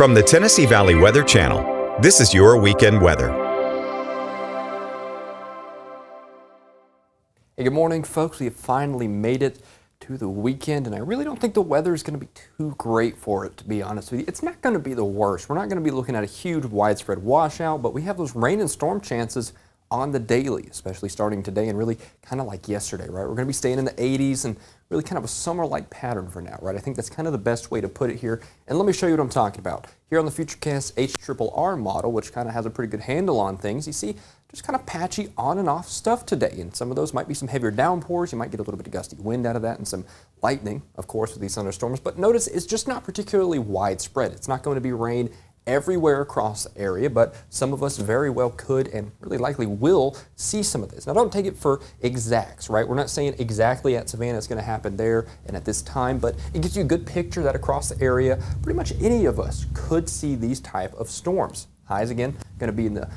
From the Tennessee Valley Weather Channel, this is your weekend weather. Hey, good morning, folks. We have finally made it to the weekend, and I really don't think the weather is going to be too great for it, to be honest with you. It's not going to be the worst. We're not going to be looking at a huge widespread washout, but we have those rain and storm chances on the daily, especially starting today and really kind of like yesterday, right? We're going to be staying in the 80s and really kind of a summer-like pattern for now, right? I think that's kind of the best way to put it here. And let me show you what I'm talking about. Here on the Futurecast HRRR model, which kind of has a pretty good handle on things, you see just kind of patchy on and off stuff today. And some of those might be some heavier downpours. You might get a little bit of gusty wind out of that and some lightning, of course, with these thunderstorms. But notice it's just not particularly widespread. It's not going to be rain everywhere across the area, but some of us very well could and really likely will see some of this. Now, don't take it for exacts, right? We're not saying exactly at Savannah it's going to happen there and at this time, but it gives you a good picture that across the area, pretty much any of us could see these type of storms. Highs again going to be in the,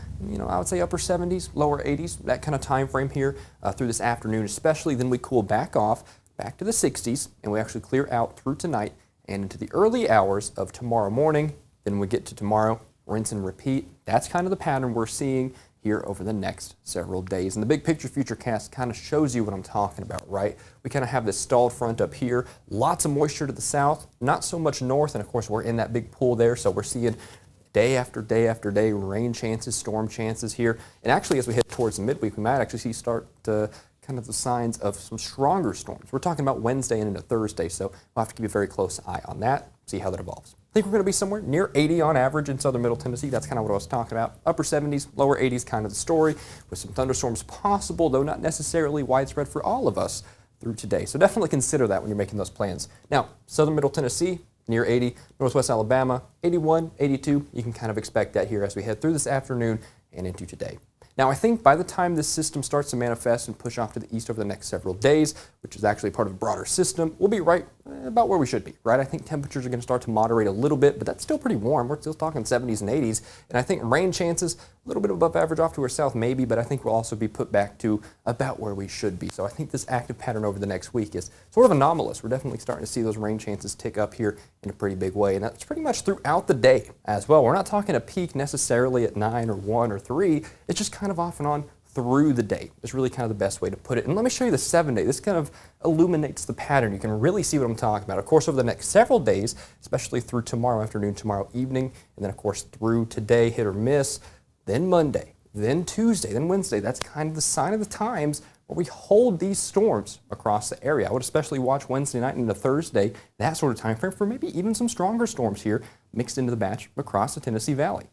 I would say upper 70s, lower 80s, that kind of time frame here through this afternoon, especially. Then we cool back off, back to the 60s, and we actually clear out through tonight and into the early hours of tomorrow morning. Then we get to tomorrow, rinse and repeat. That's kind of the pattern we're seeing here over the next several days. And the big picture Futurecast kind of shows you what I'm talking about, right? We kind of have this stalled front up here, lots of moisture to the south, not so much north, and of course we're in that big pool there, so we're seeing day after day after day rain chances, storm chances here. And actually, as we head towards the midweek, we might actually see start kind of the signs of some stronger storms. We're talking about Wednesday and into Thursday, so we'll have to keep a very close eye on that, see how that evolves. I think we're going to be somewhere near 80 on average in southern Middle Tennessee. That's kind of what I was talking about. Upper 70s, lower 80s, kind of the story, with some thunderstorms possible, though not necessarily widespread for all of us through today. So definitely consider that when you're making those plans. Now, southern Middle Tennessee, near 80, northwest Alabama, 81, 82. You can kind of expect that here as we head through this afternoon and into today. Now, I think by the time this system starts to manifest and push off to the east over the next several days, which is actually part of a broader system, we'll be right about where we should be, right? I think temperatures are going to start to moderate a little bit, but that's still pretty warm. We're still talking 70s and 80s, and I think rain chances, a little bit above average off to our south maybe, but I think we'll also be put back to about where we should be. So I think this active pattern over the next week is sort of anomalous. We're definitely starting to see those rain chances tick up here in a pretty big way, and that's pretty much throughout the day as well. We're not talking a peak necessarily at 9 or 1 or 3. It's just kind of off and on through the day. It's really kind of the best way to put it. And let me show you the 7-day. This kind of illuminates the pattern. You can really see what I'm talking about. Of course, over the next several days, especially through tomorrow afternoon, tomorrow evening, and then of course through today, hit or miss, then Monday, then Tuesday, then Wednesday. That's kind of the sign of the times where we hold these storms across the area. I would especially watch Wednesday night into Thursday, that sort of time frame, for maybe even some stronger storms here mixed into the batch across the Tennessee Valley.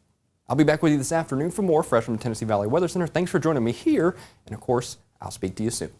I'll be back with you this afternoon for more fresh from the Tennessee Valley Weather Center. Thanks for joining me here, and of course, I'll speak to you soon.